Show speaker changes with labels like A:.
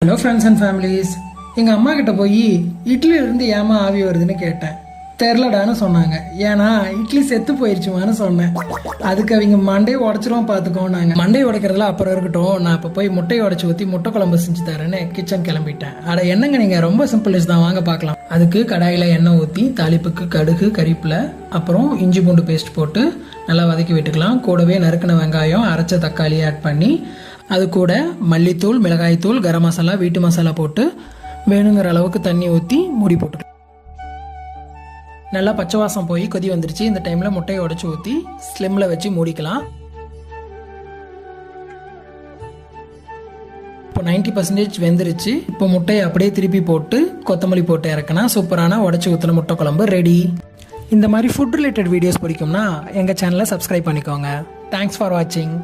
A: Hello friends and families, எங்கள் அம்மா கிட்ட போய் இட்லியிலிருந்து ஏமா ஆவி வருதுன்னு கேட்டேன். தெரிலடான்னு சொன்னாங்க. ஏன்னா இட்லி செத்து போயிடுச்சுமான்னு சொன்னேன். அதுக்கு அவங்க மண்டையை உடச்சிரும் பார்த்துக்கோன்னாங்க. மண்டையை உடைக்கிறதுல அப்புறம் இருக்கட்டும், நான் இப்போ போய் முட்டையை உடச்சி ஊற்றி முட்டை குழம்பு செஞ்சு தரேன்னு கிச்சன் கிளம்பிட்டேன். அட என்னங்க, நீங்கள் ரொம்ப சிம்பிள் தான், வாங்க பார்க்கலாம். அதுக்கு கடாயில் எண்ணெய் ஊற்றி தாளிப்புக்கு கடுகு, கறிப்பிலை, அப்புறம் இஞ்சி பூண்டு பேஸ்ட் போட்டு நல்லா வதக்கி விட்டுக்கலாம். கூடவே நறுக்கின வெங்காயம், அரைச்ச தக்காளி ஆட் பண்ணி அது கூட மல்லித்தூள், மிளகாய்த்தூள், கரம் மசாலா, வீட்டு மசாலா போட்டு வேணுங்கிற அளவுக்கு தண்ணி ஊற்றி மூடி போட்டுக்கலாம். நல்லா பச்சை வாசம் போய் கொதி வந்துருச்சு. இந்த டைமில் முட்டையை உடச்சி ஊற்றி ஸ்லிம்மில் வச்சு மூடிக்கலாம். இப்போ 90% வெந்துருச்சு. இப்போ முட்டையை அப்படியே திருப்பி போட்டு கொத்தமல்லி போட்டு இறக்கினா சூப்பரான உடச்சி ஊற்றின முட்டை குழம்பு ரெடி. இந்த மாதிரி ஃபுட் ரிலேட்டட் வீடியோஸ் பிடிக்கும்னா எங்கள் சேனலை சப்ஸ்கிரைப் பண்ணிக்கோங்க. தேங்க்ஸ் ஃபார் வாட்சிங்.